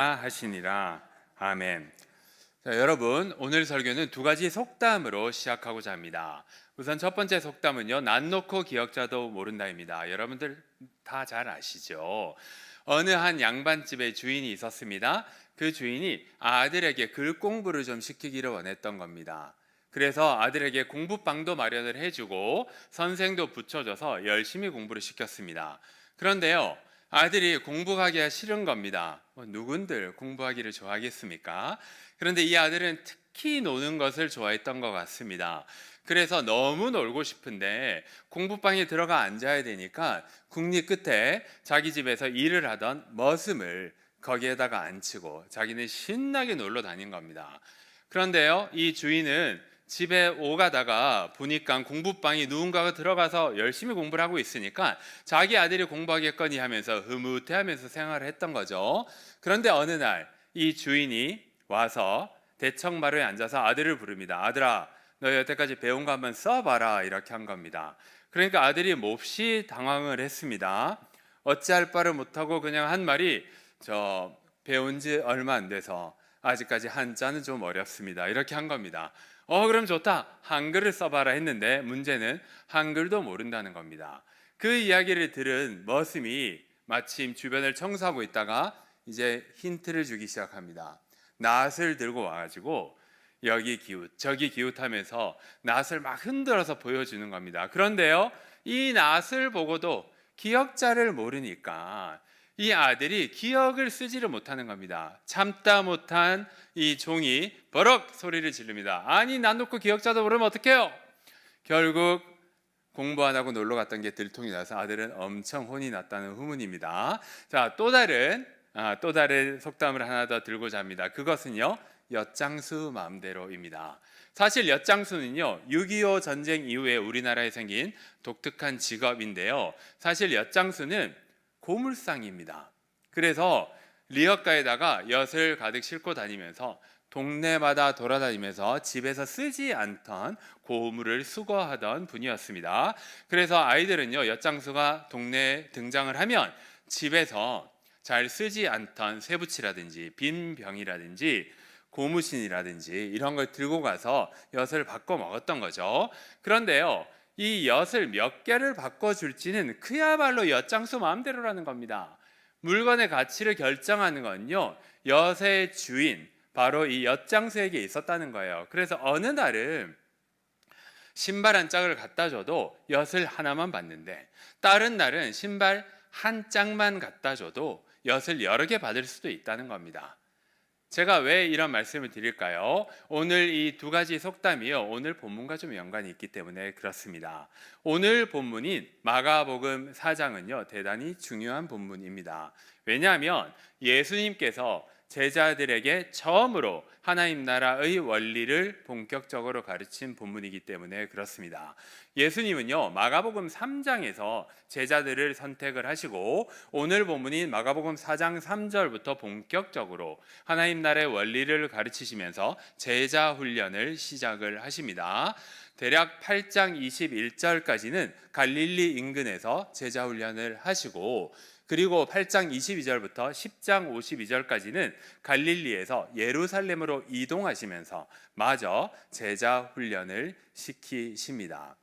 하시니라. 아멘. 자, 여러분, 오늘 설교는 두 가지 속담으로 시작하고자 합니다. 우선 첫 번째 속담은요, 난 놓고 기역자도 모른다입니다. 여러분들 다 잘 아시죠? 어느 한 양반집에 주인이 있었습니다. 그 주인이 아들에게 글 공부를 좀 시키기를 원했던 겁니다. 그래서 아들에게 공부방도 마련을 해주고 선생도 붙여줘서 열심히 공부를 시켰습니다. 그런데요, 아들이 공부하기가 싫은 겁니다. 누군들 공부하기를 좋아하겠습니까? 그런데 이 아들은 특히 노는 것을 좋아했던 것 같습니다. 그래서 너무 놀고 싶은데 공부방에 들어가 앉아야 되니까 국리 끝에 자기 집에서 일을 하던 머슴을 거기에다가 앉히고 자기는 신나게 놀러 다닌 겁니다. 그런데요, 이 주인은 집에 오가다가 보니까 공부방에 누군가가 들어가서 열심히 공부를 하고 있으니까 자기 아들이 공부하겠거니 하면서 흐뭇해하면서 생활을 했던 거죠. 그런데 어느 날 이 주인이 와서 대청마루에 앉아서 아들을 부릅니다. 아들아, 너 여태까지 배운 거 한번 써봐라, 이렇게 한 겁니다. 그러니까 아들이 몹시 당황을 했습니다. 어찌할 바를 못하고 그냥 한 말이, 저 배운 지 얼마 안 돼서 아직까지 한자는 좀 어렵습니다, 이렇게 한 겁니다. 그럼 좋다, 한글을 써봐라 했는데 문제는 한글도 모른다는 겁니다. 그 이야기를 들은 머슴이 마침 주변을 청소하고 있다가 이제 힌트를 주기 시작합니다. 낫을 들고 와가지고 여기 기웃 저기 기웃하면서 낫을 막 흔들어서 보여주는 겁니다. 그런데요, 이 낫을 보고도 기역자를 모르니까 이 아들이 기역을 쓰지를 못하는 겁니다. 참다 못한 이 종이 버럭 소리를 지릅니다. 아니, 난 놓고 기역자도 모르면 어떡해요? 결국 공부 안 하고 놀러 갔던 게 들통이 나서 아들은 엄청 혼이 났다는 후문입니다. 자, 또 다른 속담을 하나 더 들고자 합니다. 그것은요, 엿장수 마음대로입니다. 사실 엿장수는요, 6.25 전쟁 이후에 우리나라에 생긴 독특한 직업인데요, 사실 엿장수는 고물상입니다. 그래서 리어카에다가 엿을 가득 싣고 다니면서 동네마다 돌아다니면서 집에서 쓰지 않던 고물을 수거하던 분이었습니다. 그래서 아이들은요, 엿장수가 동네에 등장을 하면 집에서 잘 쓰지 않던 쇠붙이라든지 빈 병이라든지 고무신이라든지 이런 걸 들고 가서 엿을 바꿔 먹었던 거죠. 그런데요, 이 엿을 몇 개를 바꿔줄지는 그야말로 엿장수 마음대로라는 겁니다. 물건의 가치를 결정하는 건요, 엿의 주인, 바로 이 엿장수에게 있었다는 거예요. 그래서 어느 날은 신발 한 짝을 갖다 줘도 엿을 하나만 받는데, 다른 날은 신발 한 짝만 갖다 줘도 엿을 여러 개 받을 수도 있다는 겁니다. 제가 왜 이런 말씀을 드릴까요? 오늘 이 두 가지 속담이요, 오늘 본문과 좀 연관이 있기 때문에 그렇습니다. 오늘 본문인 마가복음 4장은요, 대단히 중요한 본문입니다. 왜냐하면 예수님께서 제자들에게 처음으로 하나님 나라의 원리를 본격적으로 가르친 본문이기 때문에 그렇습니다. 예수님은요, 마가복음 3장에서 제자들을 선택을 하시고 오늘 본문인 마가복음 4장 3절부터 본격적으로 하나님 나라의 원리를 가르치시면서 제자 훈련을 시작을 하십니다. 대략 8장 21절까지는 갈릴리 인근에서 제자 훈련을 하시고, 그리고 8장 22절부터 10장 52절까지는 갈릴리에서 예루살렘으로 이동하시면서 마저 제자 훈련을 시키십니다.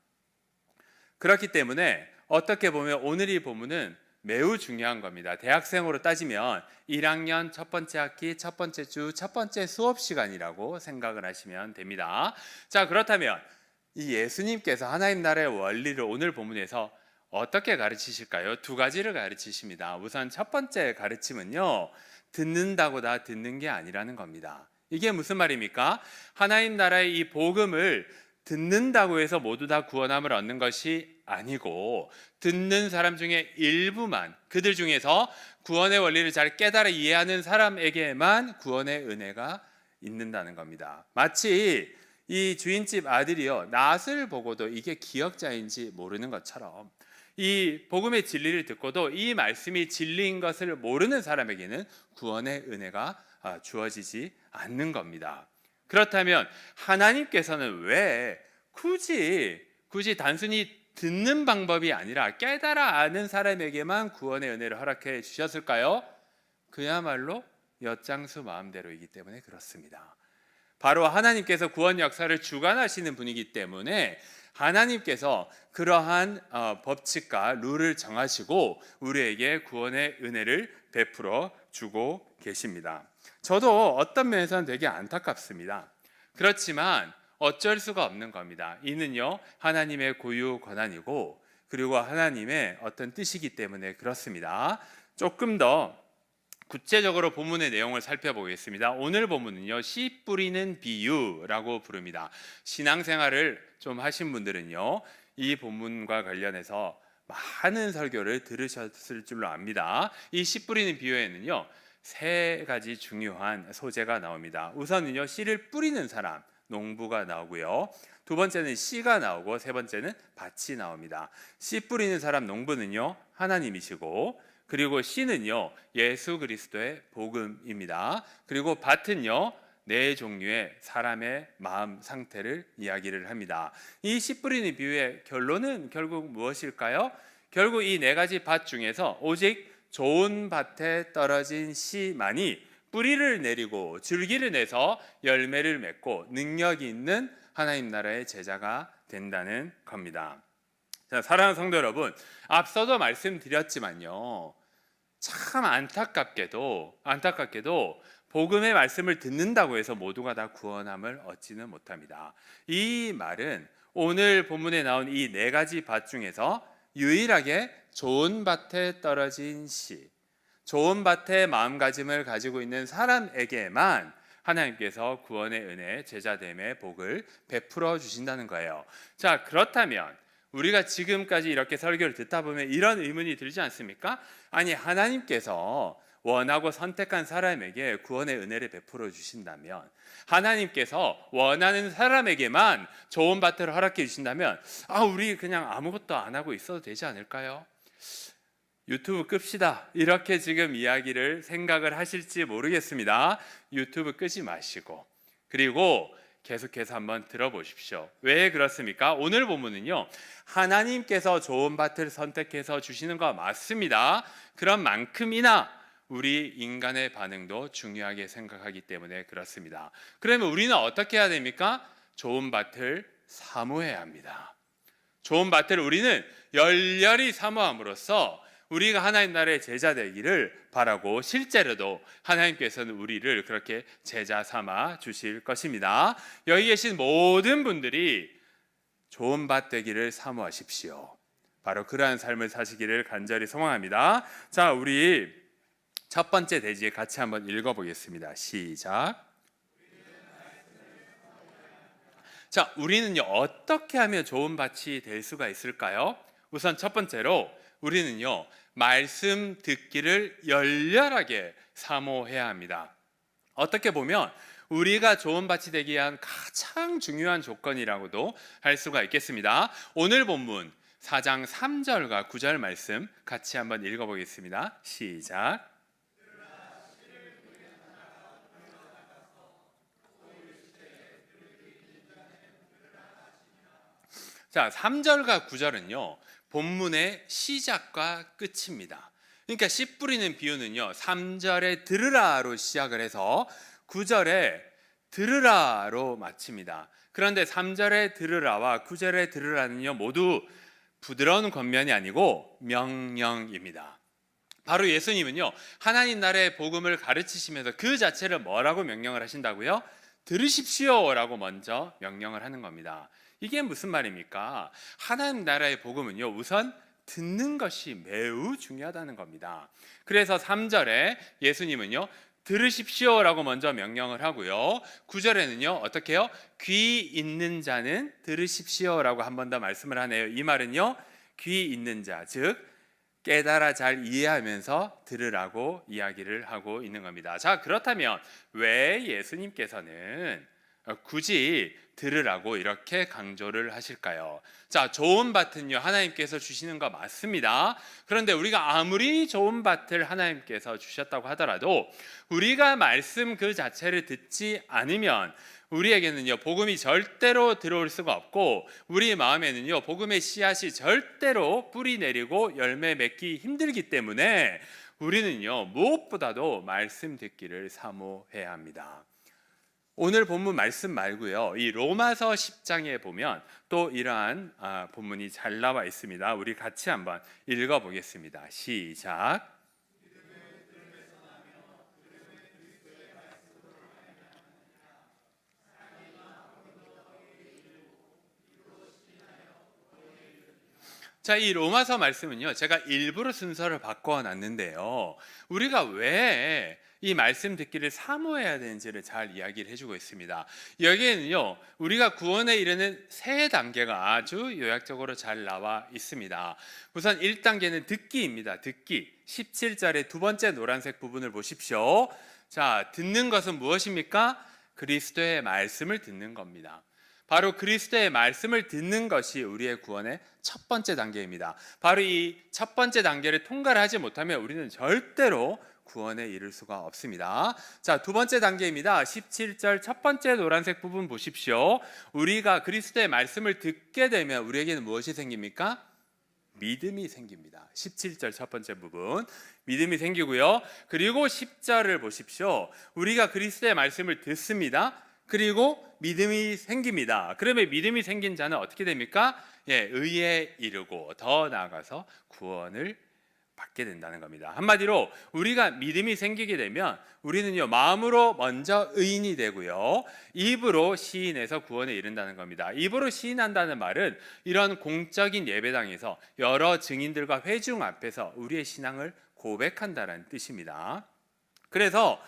그렇기 때문에 어떻게 보면 오늘 이 본문은 매우 중요한 겁니다. 대학생으로 따지면 1학년 첫 번째 학기 첫 번째 주 첫 번째 수업 시간이라고 생각을 하시면 됩니다. 자, 그렇다면 이 예수님께서 하나님 나라의 원리를 오늘 본문에서 어떻게 가르치실까요? 두 가지를 가르치십니다. 우선 첫 번째 가르침은요, 듣는다고 다 듣는 게 아니라는 겁니다. 이게 무슨 말입니까? 하나님 나라의 이 복음을 듣는다고 해서 모두 다 구원함을 얻는 것이 아니고, 듣는 사람 중에 일부만, 그들 중에서 구원의 원리를 잘 깨달아 이해하는 사람에게만 구원의 은혜가 있는다는 겁니다. 마치 이 주인집 아들이요, 낫을 보고도 이게 기역자인지 모르는 것처럼 이 복음의 진리를 듣고도 이 말씀이 진리인 것을 모르는 사람에게는 구원의 은혜가 주어지지 않는 겁니다. 그렇다면 하나님께서는 왜 굳이 단순히 듣는 방법이 아니라 깨달아 아는 사람에게만 구원의 은혜를 허락해 주셨을까요? 그야말로 엿장수 마음대로이기 때문에 그렇습니다. 바로 하나님께서 구원 역사를 주관하시는 분이기 때문에 하나님께서 그러한 법칙과 룰을 정하시고 우리에게 구원의 은혜를 베풀어 주고 계십니다. 저도 어떤 면에서는 되게 안타깝습니다. 그렇지만 어쩔 수가 없는 겁니다. 이는요, 하나님의 고유 권한이고 그리고 하나님의 어떤 뜻이기 때문에 그렇습니다. 조금 더 구체적으로 본문의 내용을 살펴보겠습니다. 오늘 본문은요, 씨 뿌리는 비유라고 부릅니다. 신앙생활을 좀 하신 분들은요, 이 본문과 관련해서 많은 설교를 들으셨을 줄로 압니다. 이 씨 뿌리는 비유에는요, 세 가지 중요한 소재가 나옵니다. 우선은요, 씨를 뿌리는 사람, 농부가 나오고요. 두 번째는 씨가 나오고 세 번째는 밭이 나옵니다. 씨 뿌리는 사람 농부는요, 하나님이시고 그리고 씨는요, 예수 그리스도의 복음입니다. 그리고 밭은요, 네 종류의 사람의 마음 상태를 이야기를 합니다. 이 씨 뿌리는 비유의 결론은 결국 무엇일까요? 결국 이 네 가지 밭 중에서 오직 좋은 밭에 떨어진 씨만이 뿌리를 내리고 줄기를 내서 열매를 맺고 능력이 있는 하나님 나라의 제자가 된다는 겁니다. 자, 사랑하는 성도 여러분, 앞서도 말씀드렸지만요, 참 안타깝게도 복음의 말씀을 듣는다고 해서 모두가 다 구원함을 얻지는 못합니다. 이 말은 오늘 본문에 나온 이 네 가지 밭 중에서 유일하게 좋은 밭에 떨어진 씨, 좋은 밭의 마음가짐을 가지고 있는 사람에게만 하나님께서 구원의 은혜, 제자됨의 복을 베풀어 주신다는 거예요. 자, 그렇다면 우리가 지금까지 이렇게 설교를 듣다 보면 이런 의문이 들지 않습니까? 아니, 하나님께서 원하고 선택한 사람에게 구원의 은혜를 베풀어 주신다면, 하나님께서 원하는 사람에게만 좋은 밭을 허락해 주신다면, 우리 그냥 아무것도 안 하고 있어도 되지 않을까요? 유튜브 끕시다, 이렇게 지금 이야기를 생각을 하실지 모르겠습니다. 유튜브 끄지 마시고 그리고 계속해서 한번 들어보십시오. 왜 그렇습니까? 오늘 본문은요, 하나님께서 좋은 밭을 선택해서 주시는 거 맞습니다. 그런 만큼이나 우리 인간의 반응도 중요하게 생각하기 때문에 그렇습니다. 그러면 우리는 어떻게 해야 됩니까? 좋은 밭을 사모해야 합니다. 좋은 밭을 우리는 열렬히 사모함으로써 우리가 하나님 나라의 제자 되기를 바라고, 실제로도 하나님께서는 우리를 그렇게 제자 삼아 주실 것입니다. 여기 계신 모든 분들이 좋은 밭 되기를 사모하십시오. 바로 그러한 삶을 사시기를 간절히 소망합니다. 자, 우리 첫 번째 대지 같이 한번 읽어보겠습니다. 시작. 자, 우리는요, 어떻게 하면 좋은 밭이 될 수가 있을까요? 우선 첫 번째로 우리는요, 말씀 듣기를 열렬하게 사모해야 합니다. 어떻게 보면 우리가 좋은 밭이 되기 위한 가장 중요한 조건이라고도 할 수가 있겠습니다. 오늘 본문 4장 3절과 9절 말씀 같이 한번 읽어보겠습니다. 시작. 자, 3절과 9절은요, 본문의 시작과 끝입니다. 그러니까 씨 뿌리는 비유는요, 3절에 들으라로 시작을 해서 9절에 들으라로 마칩니다. 그런데 3절에 들으라와 9절에 들으라는요, 모두 부드러운 권면이 아니고 명령입니다. 바로 예수님은요, 하나님 나라의 복음을 가르치시면서 그 자체를 뭐라고 명령을 하신다고요? 들으십시오라고 먼저 명령을 하는 겁니다. 이게 무슨 말입니까? 하나님 나라의 복음은요, 우선 듣는 것이 매우 중요하다는 겁니다. 그래서 3절에 예수님은요, 들으십시오라고 먼저 명령을 하고요, 9절에는요 어떻게 해요? 귀 있는 자는 들으십시오라고 한 번 더 말씀을 하네요. 이 말은요, 귀 있는 자, 즉 깨달아 잘 이해하면서 들으라고 이야기를 하고 있는 겁니다. 자, 그렇다면 왜 예수님께서는 굳이 들으라고 이렇게 강조를 하실까요? 자, 좋은 밭은요, 하나님께서 주시는 거 맞습니다. 그런데 우리가 아무리 좋은 밭을 하나님께서 주셨다고 하더라도 우리가 말씀 그 자체를 듣지 않으면 우리에게는요, 복음이 절대로 들어올 수가 없고, 우리 마음에는요, 복음의 씨앗이 절대로 뿌리 내리고 열매 맺기 힘들기 때문에 우리는요, 무엇보다도 말씀 듣기를 사모해야 합니다. 오늘 본문 말씀 말고요, 이 로마서 10장에 보면 또 이러한 본문이 잘 나와 있습니다. 우리 같이 한번 읽어보겠습니다. 시작. 자, 이 로마서 말씀은요, 제가 일부러 순서를 바꿔놨는데요, 우리가 왜 이 말씀 듣기를 사모해야 되는지를 잘 이야기를 해주고 있습니다. 여기에는요, 우리가 구원에 이르는 세 단계가 아주 요약적으로 잘 나와 있습니다. 우선 1단계는 듣기입니다. 듣기. 17절의 두 번째 노란색 부분을 보십시오. 자, 듣는 것은 무엇입니까? 그리스도의 말씀을 듣는 겁니다. 바로 그리스도의 말씀을 듣는 것이 우리의 구원의 첫 번째 단계입니다. 바로 이 첫 번째 단계를 통과를 하지 못하면 우리는 절대로 구원에 이를 수가 없습니다. 자, 두 번째 단계입니다. 17절 첫 번째 노란색 부분 보십시오. 우리가 그리스도의 말씀을 듣게 되면 우리에게는 무엇이 생깁니까? 믿음이 생깁니다. 17절 첫 번째 부분 믿음이 생기고요. 그리고 10절을 보십시오. 우리가 그리스도의 말씀을 듣습니다. 그리고 믿음이 생깁니다. 그러면 믿음이 생긴 자는 어떻게 됩니까? 의에 이르고 더 나아가서 구원을 받게 된다는 겁니다. 한마디로 우리가 믿음이 생기게 되면 우리는요, 마음으로 먼저 의인이 되고요, 입으로 시인해서 구원에 이른다는 겁니다. 입으로 시인한다는 말은 이런 공적인 예배당에서 여러 증인들과 회중 앞에서 우리의 신앙을 고백한다는 뜻입니다. 그래서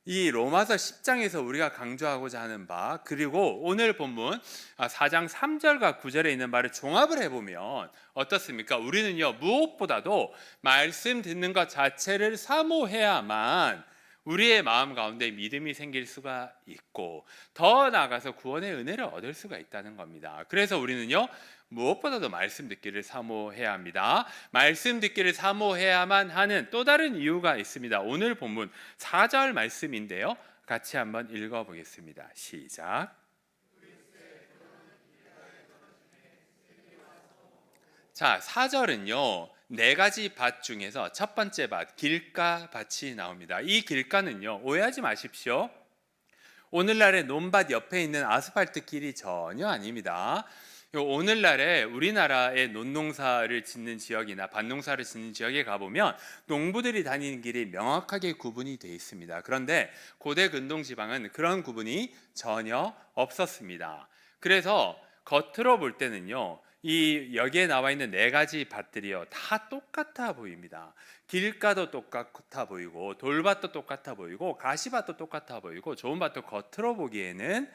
이 로마서 10장에서 우리가 강조하고자 하는 바, 그리고 오늘 본문 4장 3절과 9절에 있는 바를 종합을 해보면 어떻습니까? 우리는요, 무엇보다도 말씀 듣는 것 자체를 사모해야만 우리의 마음 가운데 믿음이 생길 수가 있고 더 나아가서 구원의 은혜를 얻을 수가 있다는 겁니다. 그래서 우리는요, 무엇보다도 말씀 듣기를 사모해야 합니다. 말씀 듣기를 사모해야만 하는 또 다른 이유가 있습니다. 오늘 본문 4절 말씀인데요, 같이 한번 읽어보겠습니다. 시작. 자, 4절은요, 네 가지 밭 중에서 첫 번째 밭, 길가 밭이 나옵니다. 이 길가는요, 오해하지 마십시오. 오늘날의 논밭 옆에 있는 아스팔트 길이 전혀 아닙니다. 오늘날에 우리나라의 논농사를 짓는 지역이나 밭농사를 짓는 지역에 가보면 농부들이 다니는 길이 명확하게 구분이 되어 있습니다. 그런데 고대 근동 지방은 그런 구분이 전혀 없었습니다. 그래서 겉으로 볼 때는요, 이 여기에 나와 있는 네 가지 밭들이요, 다 똑같아 보입니다. 길가도 똑같아 보이고 돌밭도 똑같아 보이고 가시밭도 똑같아 보이고 좋은 밭도 겉으로 보기에는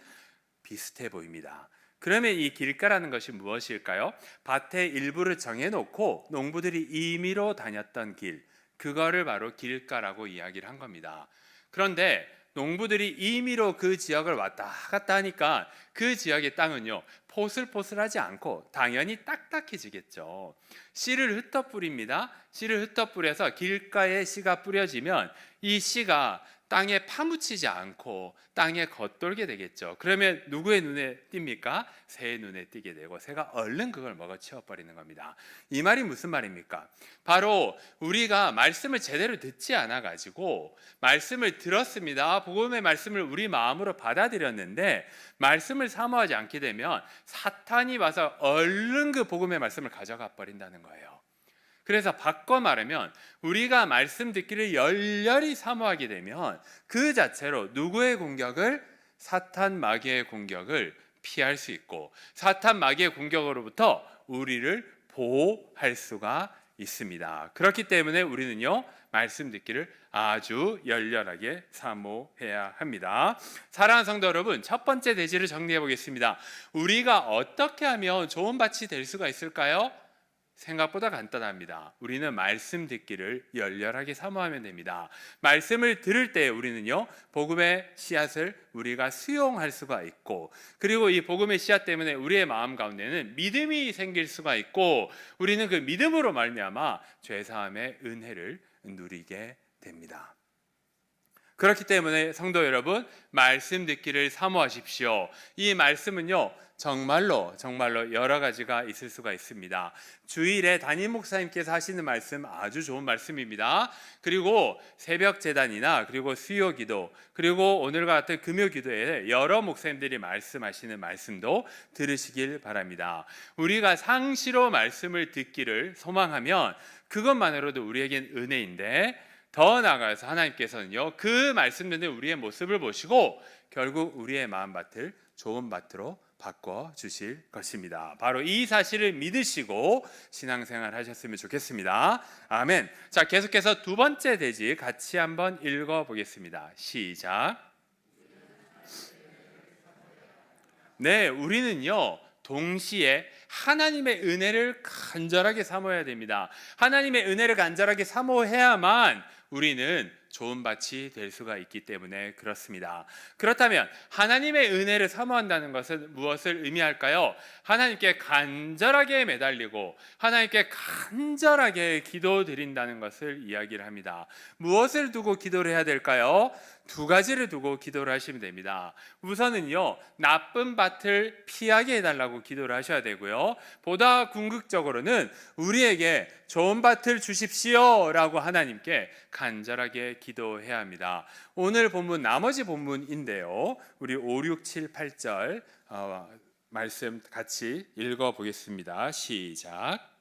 비슷해 보입니다. 그러면 이 길가라는 것이 무엇일까요? 밭의 일부를 정해놓고 농부들이 임의로 다녔던 길, 그거를 바로 길가라고 이야기를 한 겁니다. 그런데 농부들이 임의로 그 지역을 왔다 갔다 하니까 그 지역의 땅은요, 포슬포슬하지 않고 당연히 딱딱해지겠죠. 씨를 흩어 뿌립니다. 씨를 흩어 뿌려서 길가에 씨가 뿌려지면 이 씨가 땅에 파묻히지 않고 땅에 겉돌게 되겠죠. 그러면 누구의 눈에 띕니까? 새의 눈에 띄게 되고 새가 얼른 그걸 먹어 치워버리는 겁니다. 이 말이 무슨 말입니까? 바로 우리가 말씀을 제대로 듣지 않아 가지고 말씀을 들었습니다. 복음의 말씀을 우리 마음으로 받아들였는데 말씀을 사모하지 않게 되면 사탄이 와서 얼른 그 복음의 말씀을 가져가 버린다는 거예요. 그래서 바꿔 말하면 우리가 말씀 듣기를 열렬히 사모하게 되면 그 자체로 누구의 공격을? 사탄 마귀의 공격을 피할 수 있고 사탄 마귀의 공격으로부터 우리를 보호할 수가 있습니다. 그렇기 때문에 우리는요, 말씀 듣기를 아주 열렬하게 사모해야 합니다. 사랑하는 성도 여러분, 첫 번째 대지를 정리해 보겠습니다. 우리가 어떻게 하면 좋은 밭이 될 수가 있을까요? 생각보다 간단합니다. 우리는 말씀 듣기를 열렬하게 사모하면 됩니다. 말씀을 들을 때 우리는요, 복음의 씨앗을 우리가 수용할 수가 있고, 그리고 이 복음의 씨앗 때문에 우리의 마음 가운데는 믿음이 생길 수가 있고, 우리는 그 믿음으로 말미암아 죄 사함의 은혜를 누리게 됩니다. 그렇기 때문에 성도 여러분, 말씀 듣기를 사모하십시오. 이 말씀은요, 정말로 여러 가지가 있을 수가 있습니다. 주일에 담임 목사님께서 하시는 말씀 아주 좋은 말씀입니다. 그리고 새벽 제단이나 그리고 수요 기도, 그리고 오늘과 같은 금요 기도에 여러 목사님들이 말씀하시는 말씀도 들으시길 바랍니다. 우리가 상시로 말씀을 듣기를 소망하면 그것만으로도 우리에겐 은혜인데, 더 나아가서 하나님께서는요, 그 말씀 듣는 우리의 모습을 보시고 결국 우리의 마음밭을 좋은 밭으로 바꿔 주실 것입니다. 바로 이 사실을 믿으시고 신앙생활 하셨으면 좋겠습니다. 아멘. 자, 계속해서 두 번째 대지 같이 한번 읽어보겠습니다. 시작. 네, 우리는요, 동시에 하나님의 은혜를 간절하게 사모해야 됩니다. 하나님의 은혜를 간절하게 사모해야만 우리는 좋은 밭이 될 수가 있기 때문에 그렇습니다. 그렇다면 하나님의 은혜를 사모한다는 것은 무엇을 의미할까요? 하나님께 간절하게 매달리고 하나님께 간절하게 기도드린다는 것을 이야기를 합니다. 무엇을 두고 기도를 해야 될까요? 두 가지를 두고 기도를 하시면 됩니다. 우선은요, 나쁜 밭을 피하게 해달라고 기도를 하셔야 되고요, 보다 궁극적으로는 우리에게 좋은 밭을 주십시오 라고 하나님께 간절하게 기도해야 합니다. 오늘 본문 나머지 본문인데요, 우리 5, 6, 7, 8절 말씀 같이 읽어보겠습니다. 시작.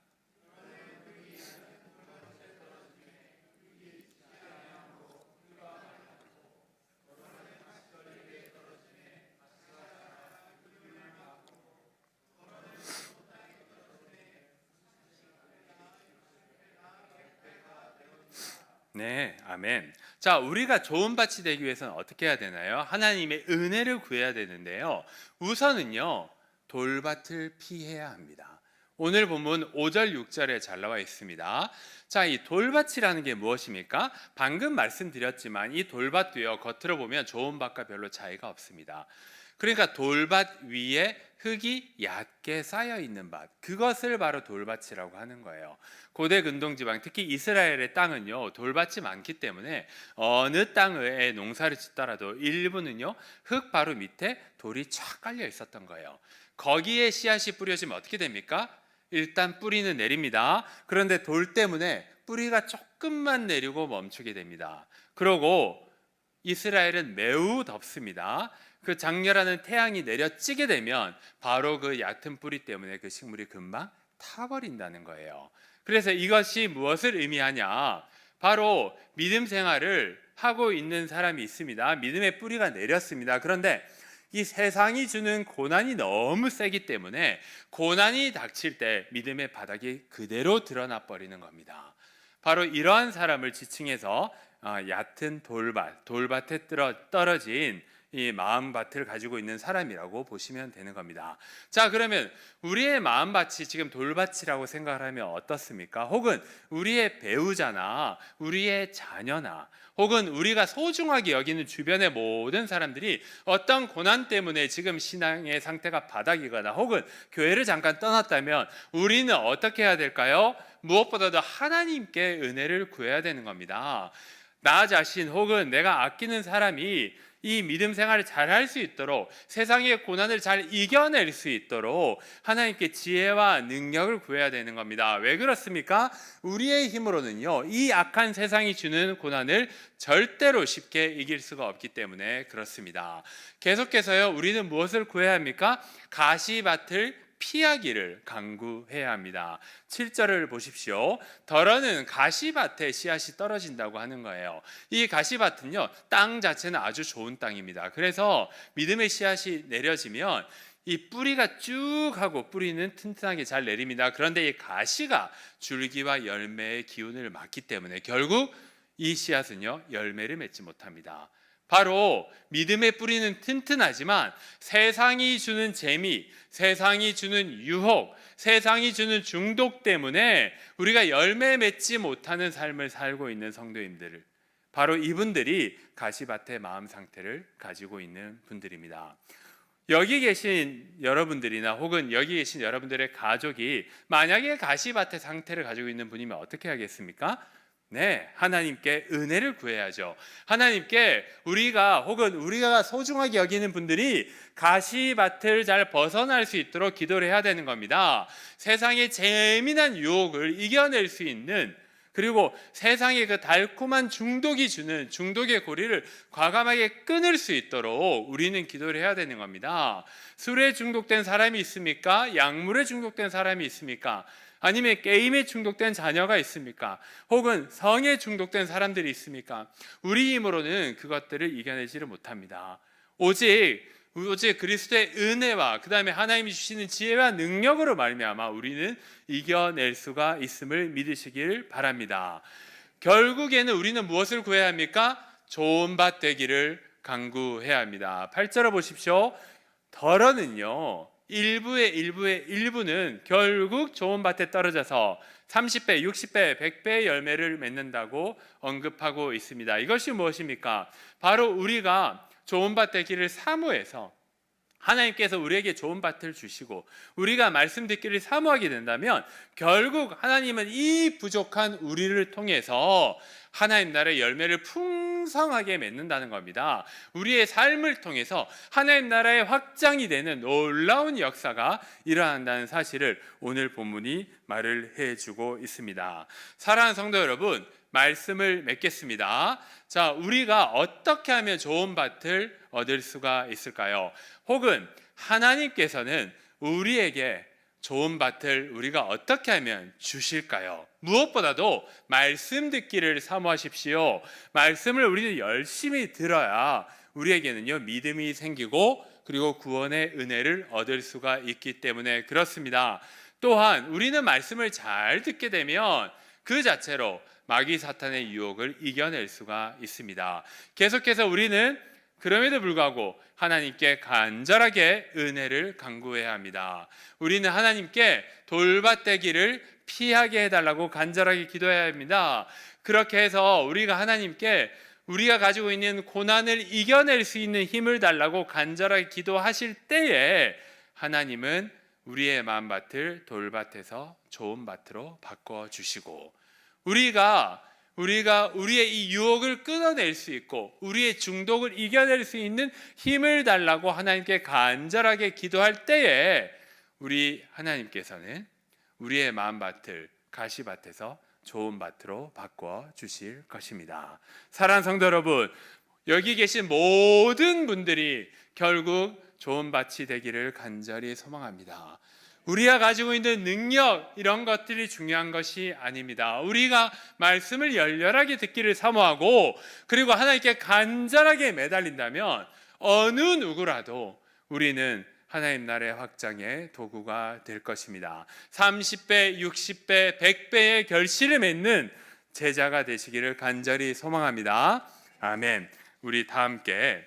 네, 아멘. 자, 우리가 좋은 밭이 되기 위해서는 어떻게 해야 되나요? 하나님의 은혜를 구해야 되는데요, 우선은요, 돌밭을 피해야 합니다. 오늘 본문 5절 6절에 잘 나와 있습니다. 자, 이 돌밭이라는 게 무엇입니까? 방금 말씀드렸지만 이 돌밭도요, 겉으로 보면 좋은 밭과 별로 차이가 없습니다. 그러니까 돌밭 위에 흙이 얕게 쌓여 있는 밭, 그것을 바로 돌밭이라고 하는 거예요. 고대 근동지방, 특히 이스라엘의 땅은요, 돌밭이 많기 때문에 어느 땅에 농사를 짓더라도 일부는요, 흙 바로 밑에 돌이 쫙 깔려 있었던 거예요. 거기에 씨앗이 뿌려지면 어떻게 됩니까? 일단 뿌리는 내립니다. 그런데 돌 때문에 뿌리가 조금만 내리고 멈추게 됩니다. 그러고 이스라엘은 매우 덥습니다. 그 장렬하는 태양이 내려찌게 되면 바로 그 얕은 뿌리 때문에 그 식물이 금방 타버린다는 거예요. 그래서 이것이 무엇을 의미하냐? 바로 믿음 생활을 하고 있는 사람이 있습니다. 믿음의 뿌리가 내렸습니다. 그런데 이 세상이 주는 고난이 너무 세기 때문에 고난이 닥칠 때 믿음의 바닥이 그대로 드러나 버리는 겁니다. 바로 이러한 사람을 지칭해서 얕은 돌밭에 떨어진 이 마음밭을 가지고 있는 사람이라고 보시면 되는 겁니다. 자, 그러면 우리의 마음밭이 지금 돌밭이라고 생각을 하면 어떻습니까? 혹은 우리의 배우자나 우리의 자녀나 혹은 우리가 소중하게 여기는 주변의 모든 사람들이 어떤 고난 때문에 지금 신앙의 상태가 바닥이거나 혹은 교회를 잠깐 떠났다면 우리는 어떻게 해야 될까요? 무엇보다도 하나님께 은혜를 구해야 되는 겁니다. 나 자신 혹은 내가 아끼는 사람이 이 믿음 생활을 잘 할 수 있도록, 세상의 고난을 잘 이겨낼 수 있도록 하나님께 지혜와 능력을 구해야 되는 겁니다. 왜 그렇습니까? 우리의 힘으로는요, 이 악한 세상이 주는 고난을 절대로 쉽게 이길 수가 없기 때문에 그렇습니다. 계속해서요, 우리는 무엇을 구해야 합니까? 가시밭을 피하기를 간구해야 합니다. 7절을 보십시오. 덜어는 가시밭에 씨앗이 떨어진다고 하는 거예요. 이 가시밭은요, 땅 자체는 아주 좋은 땅입니다. 그래서 믿음의 씨앗이 내려지면 이 뿌리가 쭉 하고 뿌리는 튼튼하게 잘 내립니다. 그런데 이 가시가 줄기와 열매의 기운을 막기 때문에 결국 이 씨앗은요, 열매를 맺지 못합니다. 바로 믿음의 뿌리는 튼튼하지만 세상이 주는 재미, 세상이 주는 유혹, 세상이 주는 중독 때문에 우리가 열매 맺지 못하는 삶을 살고 있는 성도님들, 바로 이분들이 가시밭의 마음 상태를 가지고 있는 분들입니다. 여기 계신 여러분들이나 혹은 여기 계신 여러분들의 가족이 만약에 가시밭의 상태를 가지고 있는 분이면 어떻게 하겠습니까? 네, 하나님께 은혜를 구해야죠. 하나님께 우리가 소중하게 여기는 분들이 가시밭을 잘 벗어날 수 있도록 기도를 해야 되는 겁니다. 세상의 재미난 유혹을 이겨낼 수 있는, 그리고 세상의 그 달콤한 중독이 주는 중독의 고리를 과감하게 끊을 수 있도록 우리는 기도를 해야 되는 겁니다. 술에 중독된 사람이 있습니까? 약물에 중독된 사람이 있습니까? 아니면 게임에 중독된 자녀가 있습니까? 혹은 성에 중독된 사람들이 있습니까? 우리 힘으로는 그것들을 이겨내지를 못합니다. 오직 그리스도의 은혜와 그 다음에 하나님이 주시는 지혜와 능력으로 말미암아 우리는 이겨낼 수가 있음을 믿으시길 바랍니다. 결국에는 우리는 무엇을 구해야 합니까? 좋은 밭 되기를 간구해야 합니다. 8절을 보십시오. 더러는요, 일부는 결국 좋은 밭에 떨어져서 30배, 60배, 100배의 열매를 맺는다고 언급하고 있습니다. 이것이 무엇입니까? 바로 우리가 좋은 밭 되기를 사모해서 하나님께서 우리에게 좋은 밭을 주시고 우리가 말씀 듣기를 사모하게 된다면 결국 하나님은 이 부족한 우리를 통해서 하나님 나라의 열매를 풍성하게 맺는다는 겁니다. 우리의 삶을 통해서 하나님 나라의 확장이 되는 놀라운 역사가 일어난다는 사실을 오늘 본문이 말을 해주고 있습니다. 사랑하는 성도 여러분, 말씀을 맺겠습니다. 자, 우리가 어떻게 하면 좋은 밭을 얻을 수가 있을까요? 혹은 하나님께서는 우리에게 좋은 밭을 우리가 어떻게 하면 주실까요? 무엇보다도 말씀 듣기를 사모하십시오. 말씀을 우리는 열심히 들어야 우리에게는요, 믿음이 생기고 그리고 구원의 은혜를 얻을 수가 있기 때문에 그렇습니다. 또한 우리는 말씀을 잘 듣게 되면 그 자체로 마귀 사탄의 유혹을 이겨낼 수가 있습니다. 계속해서 우리는 그럼에도 불구하고 하나님께 간절하게 은혜를 간구해야 합니다. 우리는 하나님께 돌밭 되기를 피하게 해달라고 간절하게 기도해야 합니다. 그렇게 해서 우리가 하나님께 우리가 가지고 있는 고난을 이겨낼 수 있는 힘을 달라고 간절하게 기도하실 때에 하나님은 우리의 마음밭을 돌밭에서 좋은 밭으로 바꿔주시고 우리가 우리의 이 유혹을 끊어낼 수 있고 우리의 중독을 이겨낼 수 있는 힘을 달라고 하나님께 간절하게 기도할 때에 우리 하나님께서는 우리의 마음밭을 가시밭에서 좋은 밭으로 바꿔 주실 것입니다. 사랑하는 성도 여러분, 여기 계신 모든 분들이 결국 좋은 밭이 되기를 간절히 소망합니다. 우리가 가지고 있는 능력, 이런 것들이 중요한 것이 아닙니다. 우리가 말씀을 열렬하게 듣기를 사모하고 그리고 하나님께 간절하게 매달린다면 어느 누구라도 우리는 하나님 나라의 확장의 도구가 될 것입니다. 30배, 60배, 100배의 결실을 맺는 제자가 되시기를 간절히 소망합니다. 아멘. 우리 다 함께